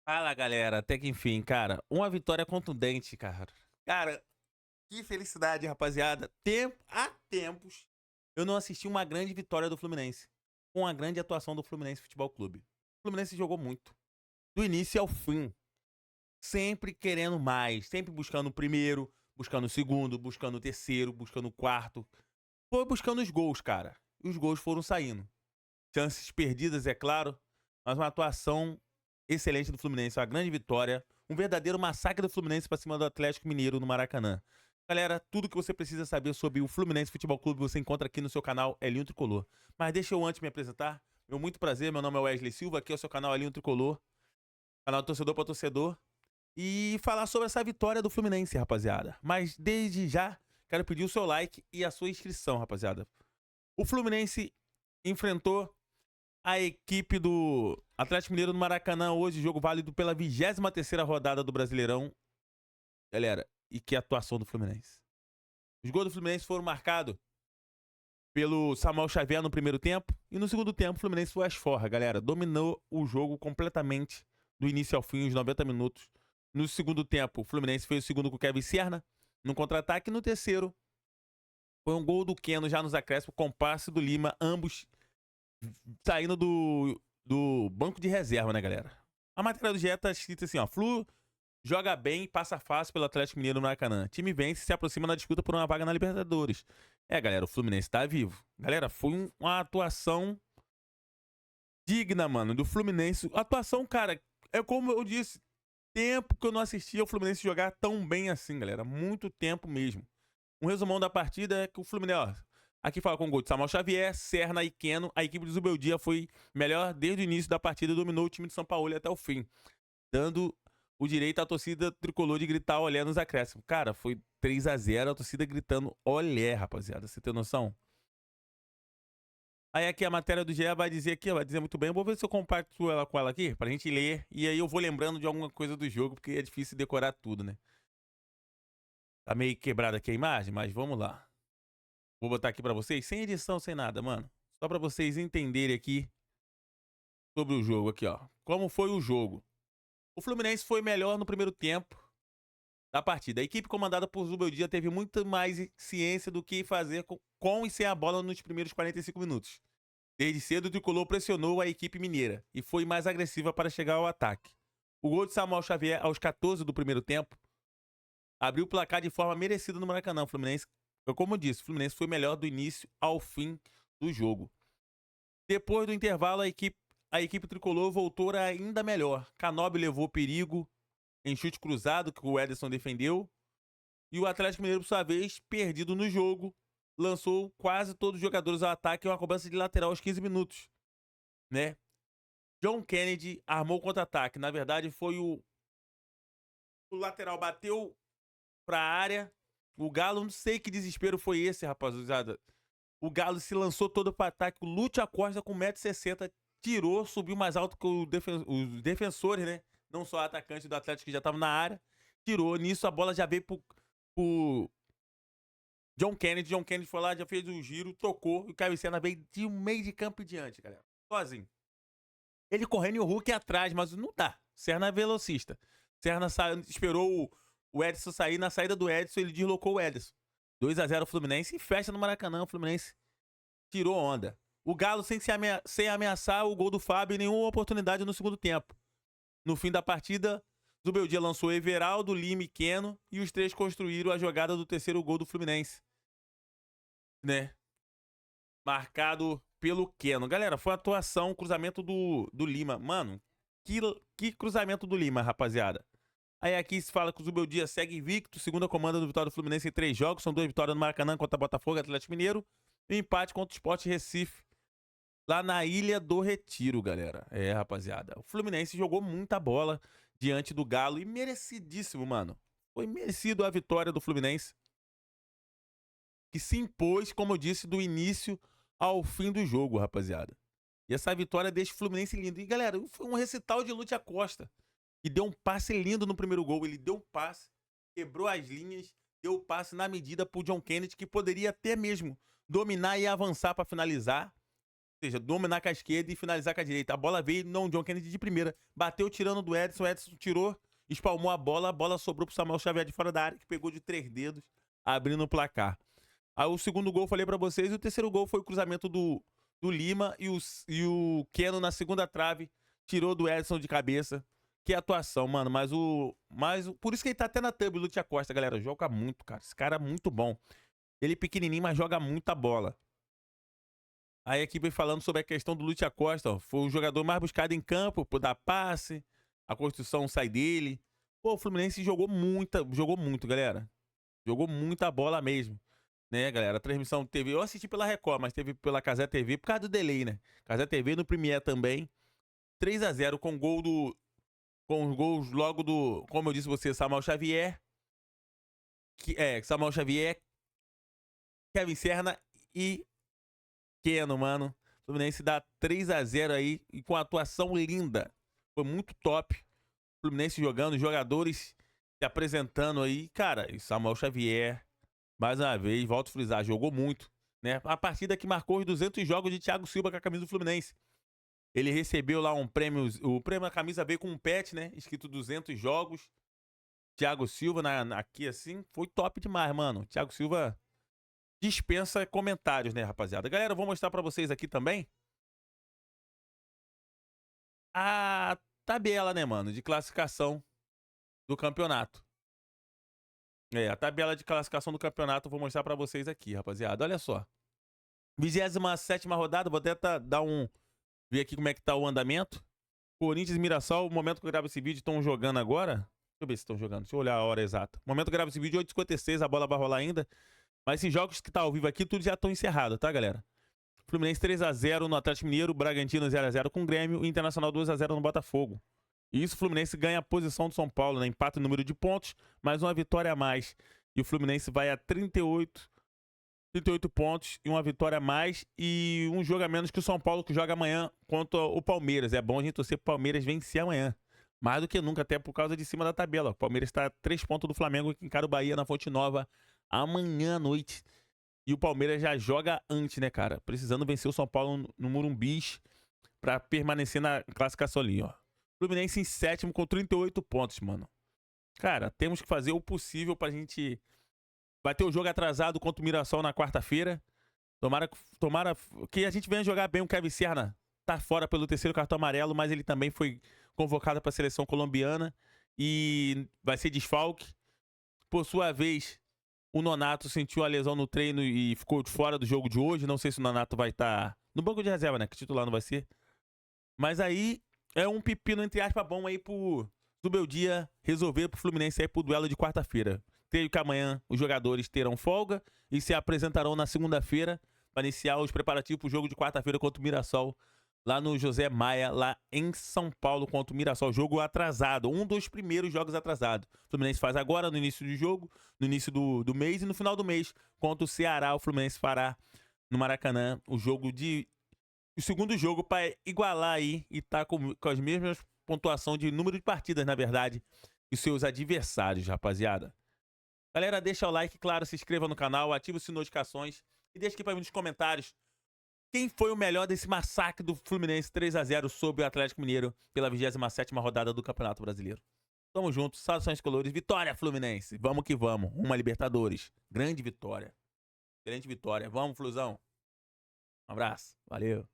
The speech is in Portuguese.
Fala, galera. Até que enfim, cara. Uma vitória contundente, cara. Cara, que felicidade, rapaziada. Há tempos eu não assisti uma grande vitória do Fluminense. Com a grande atuação do Fluminense Futebol Clube. O Fluminense jogou muito. Do início ao fim. Sempre querendo mais. Sempre buscando o primeiro, buscando o segundo, buscando o terceiro, buscando o quarto. Foi buscando os gols, cara. E os gols foram saindo. Chances perdidas, é claro, mas uma atuação excelente do Fluminense, uma grande vitória, um verdadeiro massacre do Fluminense para cima do Atlético Mineiro no Maracanã. Galera, tudo que você precisa saber sobre o Fluminense Futebol Clube você encontra aqui no seu canal Elinho Tricolor. Mas deixa eu antes me apresentar. Meu muito prazer, meu nome é Wesley Silva, aqui é o seu canal Elinho Tricolor, canal torcedor para torcedor, e falar sobre essa vitória do Fluminense, rapaziada. Mas desde já, quero pedir o seu like e a sua inscrição, rapaziada. O Fluminense enfrentou a equipe do Atlético Mineiro no Maracanã hoje, jogo válido pela 23ª rodada do Brasileirão. Galera, e que atuação do Fluminense. Os gols do Fluminense foram marcados pelo Samuel Xavier no primeiro tempo. E no segundo tempo, o Fluminense foi às forras, galera. Dominou o jogo completamente, do início ao fim, os 90 minutos. No segundo tempo, o Fluminense fez o segundo com o Kevin Serna, no contra-ataque. No terceiro, foi um gol do Keno já nos acréscimos, com passe do Lima, ambos saindo do banco de reserva, né, galera? A matéria do GE tá escrita assim, ó. Flu joga bem e passa fácil pelo Atlético Mineiro no Maracanã. Time vence e se aproxima na disputa por uma vaga na Libertadores. É, galera, o Fluminense tá vivo. Galera, foi uma atuação digna, mano, do Fluminense. Atuação, cara, é como eu disse, tempo que eu não assistia o Fluminense jogar tão bem assim, galera. Muito tempo mesmo. Um resumão da partida é que o Fluminense, ó, aqui fala com o gol de Samuel Xavier, Serna e Keno. A equipe do Zubeldia foi melhor desde o início da partida e dominou o time de São Paulo até o fim, dando o direito à torcida tricolor de gritar olé nos acréscimos. Cara, foi 3-0, a torcida gritando olé, rapaziada. Você tem noção? Aí aqui a matéria do GE vai dizer aqui, vai dizer muito bem. Eu vou ver se eu compacto ela com ela aqui, pra gente ler. E aí eu vou lembrando de alguma coisa do jogo, porque é difícil decorar tudo, né? Tá meio quebrada aqui a imagem, mas vamos lá. Vou botar aqui pra vocês, sem edição, sem nada, mano. Só pra vocês entenderem aqui sobre o jogo aqui, ó. Como foi o jogo? O Fluminense foi melhor no primeiro tempo da partida. A equipe comandada por Zubeldia teve muito mais ciência do que fazer com e sem a bola nos primeiros 45 minutos. Desde cedo, o tricolor pressionou a equipe mineira e foi mais agressiva para chegar ao ataque. O gol de Samuel Xavier aos 14 do primeiro tempo abriu o placar de forma merecida no Maracanã. O Fluminense, como eu disse, o Fluminense foi melhor do início ao fim do jogo. Depois do intervalo, a equipe tricolor voltou ainda melhor. Canóbio levou perigo em chute cruzado, que o Ederson defendeu. E o Atlético Mineiro, por sua vez, perdido no jogo, lançou quase todos os jogadores ao ataque em uma cobrança de lateral aos 15 minutos, né? John Kennedy armou o contra-ataque. Na verdade, foi o lateral bateu pra área. O Galo, não sei que desespero foi esse, rapaziada. O Galo se lançou todo para ataque. O Lúcio Acosta com 1,60 m tirou, subiu mais alto que os defensores, né? Não só o atacante do Atlético que já estava na área. Tirou. Nisso a bola já veio pro John Kennedy. John Kennedy foi lá, já fez o giro, tocou. E o Caio Senna veio de um meio de campo e diante, galera. Sozinho. Ele correndo e o Hulk atrás, mas não dá. Serna é velocista. Serna esperou o Edson sair. Na saída do Edson, ele deslocou o Edson. 2-0 Fluminense e fecha no Maracanã. O Fluminense tirou onda. O Galo sem ameaçar o gol do Fábio e nenhuma oportunidade no segundo tempo. No fim da partida, Zubeldia lançou Everaldo, Lima e Keno e os três construíram a jogada do terceiro gol do Fluminense, né? Marcado pelo Keno. Galera, foi uma atuação, cruzamento do Lima. Mano, que cruzamento do Lima, rapaziada. Aí aqui se fala que o Zubeldia segue invicto, segunda comanda do Vitória do Fluminense em 3 jogos. São 2 vitórias no Maracanã contra Botafogo e Atlético Mineiro. E um empate contra o Sport Recife, lá na Ilha do Retiro, galera. É, rapaziada. O Fluminense jogou muita bola diante do Galo e merecidíssimo, mano. Foi merecido a vitória do Fluminense, que se impôs, como eu disse, do início ao fim do jogo, rapaziada. E essa vitória deixa o Fluminense lindo. E, galera, foi um recital de Lúcio Acosta. E deu um passe lindo no primeiro gol. Ele deu um passe, quebrou as linhas, deu o passe na medida pro John Kennedy, que poderia até mesmo dominar e avançar para finalizar. seja, dominar com a esquerda e finalizar com a direita. A bola veio, não, John Kennedy de primeira. Bateu tirando do Edson, o Edson tirou, espalmou a bola sobrou pro Samuel Xavier de fora da área, que pegou de 3 dedos, abrindo o placar. Aí o segundo gol, falei pra vocês, e o terceiro gol foi o cruzamento do Lima e o Keno na segunda trave, tirou do Edson de cabeça. Que atuação, mano, por isso que ele tá até na thumb, o Lúcio Acosta, galera, joga muito, cara, esse cara é muito bom. Ele é pequenininho, mas joga muita bola. Aí a equipe falando sobre a questão do Lúcio Acosta, ó, foi o jogador mais buscado em campo, por dar passe, a construção sai dele. Pô, o Fluminense jogou muito, galera. Jogou muita bola mesmo, né, galera? A transmissão teve, eu assisti pela Record, mas teve pela Cazé TV, por causa do delay, né? Cazé TV no Premiere também. 3-0 com os gols logo do, como eu disse você, Samuel Xavier, Samuel Xavier, Kevin Serna e Keno, mano. O Fluminense dá 3-0 aí e com atuação linda. Foi muito top. O Fluminense jogando, jogadores se apresentando aí. Cara, e Samuel Xavier, mais uma vez, volto a frisar, jogou muito, né? A partida que marcou os 200 jogos de Thiago Silva com a camisa do Fluminense. Ele recebeu lá um prêmio, o prêmio, a camisa veio com um pet, né? Escrito 200 jogos. Thiago Silva aqui assim, foi top demais, mano. Thiago Silva dispensa comentários, né, rapaziada? Galera, eu vou mostrar pra vocês aqui também a tabela, né, mano, de classificação do campeonato. A tabela de classificação do campeonato eu vou mostrar pra vocês aqui, rapaziada. Olha só. 27ª rodada, vou até ver aqui como é que tá o andamento. Corinthians e Mirassol, o momento que eu gravo esse vídeo, estão jogando agora. Deixa eu ver se estão jogando, deixa eu olhar a hora exata. O momento que eu gravo esse vídeo, 8h56, a bola vai rolar ainda. Mas esses jogos que tá ao vivo aqui, tudo já estão encerrados, tá, galera? Fluminense 3-0 no Atlético Mineiro, Bragantino 0-0 com o Grêmio, Internacional 2-0 no Botafogo. E isso, o Fluminense ganha a posição do São Paulo, né? Empata o número de pontos, mais uma vitória a mais. E o Fluminense vai a 38 pontos e uma vitória a mais e um jogo a menos que o São Paulo, que joga amanhã contra o Palmeiras. É bom a gente torcer pro Palmeiras vencer amanhã. Mais do que nunca, até por causa de cima da tabela. O Palmeiras está a 3 pontos do Flamengo, que encara o Bahia na Fonte Nova amanhã à noite. E o Palmeiras já joga antes, né, cara? Precisando vencer o São Paulo no Morumbis pra permanecer na classificação ali, ó. Fluminense em 7º com 38 pontos, mano. Cara, temos que fazer o possível pra gente... Vai ter o jogo atrasado contra o Mirassol na quarta-feira. Tomara que a gente venha jogar bem. O Kevin Serna tá fora pelo 3º cartão amarelo, mas ele também foi convocado para a seleção colombiana e vai ser desfalque. Por sua vez, o Nonato sentiu a lesão no treino e ficou de fora do jogo de hoje. Não sei se o Nonato vai estar no banco de reserva, né? Que titular não vai ser. Mas aí é um pepino, entre aspas, bom aí do meu dia resolver pro Fluminense aí pro duelo de quarta-feira. Creio que amanhã os jogadores terão folga e se apresentarão na segunda-feira para iniciar os preparativos pro jogo de quarta-feira contra o Mirassol, lá no José Maia, lá em São Paulo, contra o Mirassol. Jogo atrasado, um dos primeiros jogos atrasados. O Fluminense faz agora, no início do jogo, no início do mês, e no final do mês, contra o Ceará, o Fluminense fará no Maracanã o segundo jogo para igualar aí e tá com as mesmas pontuação de número de partidas, na verdade, e seus adversários, rapaziada. Galera, deixa o like, claro, se inscreva no canal, ativa o sininho de notificações e deixa aqui para mim nos comentários quem foi o melhor desse massacre do Fluminense 3-0 sobre o Atlético Mineiro pela 27ª rodada do Campeonato Brasileiro. Tamo junto, saudações colores, vitória Fluminense, vamos que vamos, uma Libertadores, grande vitória, excelente vitória, vamos Flusão, um abraço, valeu.